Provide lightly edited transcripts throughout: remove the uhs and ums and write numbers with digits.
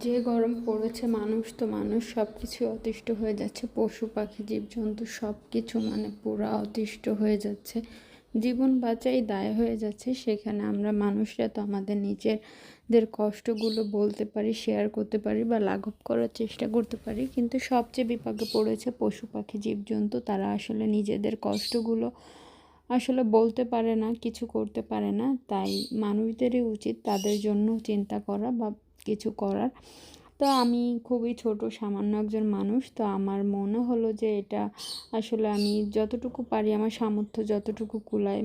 যে গরম পড়েছে মানুষ সব কিছু অতিষ্ঠ হয়ে যাচ্ছে। পশু পাখি জীবজন্তু সব কিছু পুরা অতিষ্ঠ হয়ে যাচ্ছে। জীবন বাঁচাই দায় হয়ে যাচ্ছে। সেখানে আমরা মানুষরা তো আমাদের নিজেদের কষ্টগুলো বলতে পারি, শেয়ার করতে পারি বা লাঘব করার চেষ্টা করতে পারি, কিন্তু সবচেয়ে বিপাকে পড়েছে পশু পাখি জীবজন্তু। তারা আসলে নিজেদের কষ্টগুলো আসলে বলতে পারে না, কিছু করতে পারে না। তাই মানুষদেরই উচিত তাদের জন্য চিন্তা করা বা কিছু করার। তো আমি খুবই ছোট সামান্য একজন মানুষ, তো আমার মনে হলো যে এটা আসলে আমি যতটুকু পারি, আমার সামর্থ্য যতটুকু কুলায়,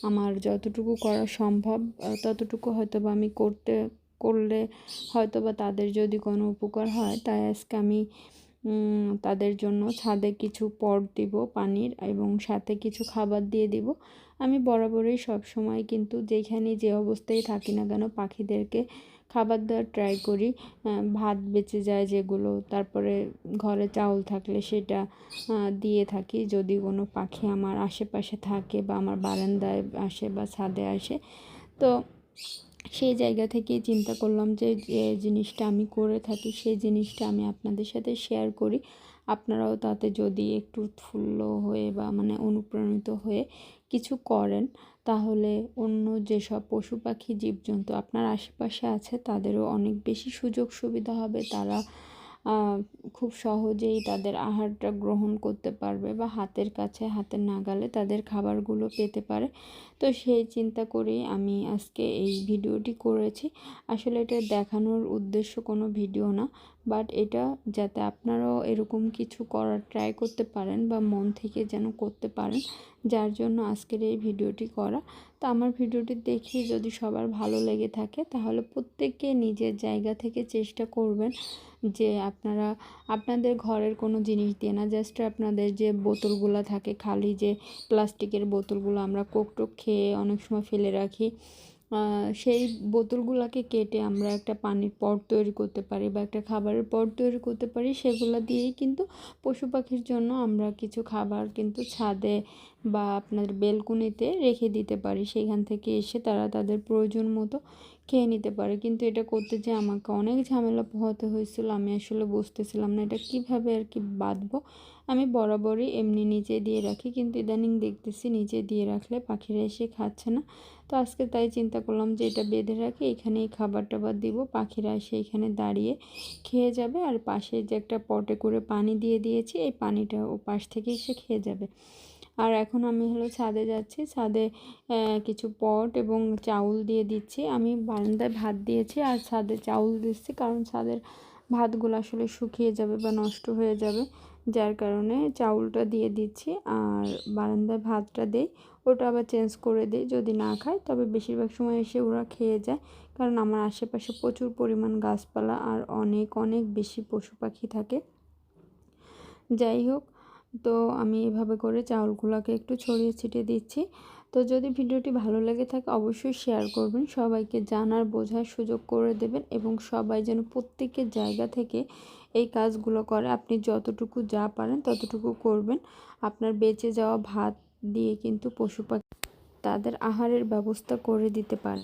আমার যতটুকু করা সম্ভব ততটুকু হয়তো বা আমি করলে হয়তো বা তাদের যদি কোনো উপকার হয়। তাই আজকে আমি তাদের জন্য ছাদে কিছু পট দিব পানির, এবং সাথে কিছু খাবার দিয়ে দিব। আমি বরাবরই সব সময় কিন্তু যেখানে যে অবস্থায় থাকি না কেন পাখিদেরকে খাবার দেওয়ার ট্রাই করি। ভাত বেঁচে যায় যেগুলো, তারপরে ঘরে চাউল থাকলে সেটা দিয়ে থাকি যদি কোনো পাখি আমার আশেপাশে থাকে বা আমার বারান্দায় আসে বা ছাদে আসে। তো সেই জায়গা থেকেই চিন্তা করলাম যে যে জিনিসটা আমি করে থাকি সেই জিনিসটা আমি আপনাদের সাথে শেয়ার করি। আপনারাও তাতে যদি একটু উৎফুল্ল হয়ে বা অনুপ্রাণিত হয়ে কিছু করেন, তাহলে অন্য যেসব পশু পাখি জীবজন্তু আপনার আশেপাশে আছে তাদেরও অনেক বেশি সুযোগ সুবিধা হবে। তারা খুব সহজেই তাদের আহারটা গ্রহণ করতে পারবে বা হাতের কাছে, হাতের নাগালে তাদের খাবারগুলো পেতে পারে। তো সেই চিন্তা করেই আমি আজকে এই ভিডিওটি করেছি। আসলে এটা দেখানোর উদ্দেশ্য কোনো ভিডিও না, বাট এটা যাতে আপনারাও এরকম কিছু করার ট্রাই করতে পারেন বা মন থেকে যেন করতে পারেন, যার জন্য আজকের এই ভিডিওটি করা। তো আমার ভিডিওটি দেখে যদি সবার ভালো লেগে থাকে তাহলে প্রত্যেকে নিজের জায়গা থেকে চেষ্টা করবেন যে আপনারা আপনাদের ঘরের কোনো জিনিস দিয়ে না, জাস্ট আপনাদের যে বোতলগুলো থাকে, খালি যে প্লাস্টিকের বোতলগুলো আমরা কোক টোক খেয়ে অনেক সময় ফেলে রাখি, সেই বোতলগুলোকে কেটে আমরা একটা পানির পট তৈরি করতে পারি বা একটা খাবারের পট তৈরি করতে পারি। সেগুলো দিয়েই কিন্তু পশু পাখির জন্য আমরা কিছু খাবার কিন্তু ছাদে বা আপনার বেলকুনিতে রেখে দিতে পারি। সেখান থেকে এসে তারা তাদের প্রয়োজন মতো খেয়ে নিতে পারে। কিন্তু এটা করতে যে আমাকে অনেক ঝামেলা পোহাতে হয়েছিল। আমি আসলে বুঝতেছিলাম না এটা কিভাবে আর কি বাঁধবো। আমি বরাবরই এমনি নিচে দিয়ে রাখি, কিন্তু ইদানিং দেখতেছি নিচে দিয়ে রাখলে পাখিরা এসে খাচ্ছে না। তো আজকে তাই চিন্তা করলাম যে এটা বেঁধে রাখি, এখানেই খাবার টাবার দিব, পাখিরা এসে এখানে দাঁড়িয়ে খেয়ে যাবে। আর পাশে যে একটা পটে করে পানি দিয়ে দিয়েছি, এই পানিটা ও পাশ থেকে এসে খেয়ে যাবে। আর এখন আমি ছাদে যাচ্ছি। ছাদে কিছু পট এবং চাউল দিয়ে দিচ্ছি। আমি বারান্দায় ভাত দিয়েছি আর ছাদে চাউল দিচ্ছি, কারণ ছাদের ভাতগুলো আসলে শুকিয়ে যাবে বা নষ্ট হয়ে যাবে, যার কারণে চাউলটা দিয়ে দিচ্ছি। আর বারান্দায় ভাতটা দেই, ওটা আবার চেঞ্জ করে দিই যদি না খায়। তবে বেশিরভাগ সময় এসে ওরা খেয়ে যায়, কারণ আমার আশেপাশে প্রচুর পরিমাণ গাছপালা আর অনেক অনেক বেশি পশু পাখি থাকে। যাই হোক, তো আমি এভাবে করে চাউলগুলোকে একটু ছড়িয়ে ছিটিয়ে দিচ্ছি। তো যদি ভিডিওটি ভালো লেগে থাকে অবশ্যই শেয়ার করবেন, সবাইকে জানার বোঝার সুযোগ করে দেবেন, এবং সবাই যেন প্রত্যেকের জায়গা থেকে এই কাজগুলো করে। আপনি যতটুকু যা পারেন ততটুকু করবেন। আপনার বেঁচে যাওয়া ভাত দিয়ে কিন্তু পশু পাখি তাদের আহারের ব্যবস্থা করে দিতে পারে।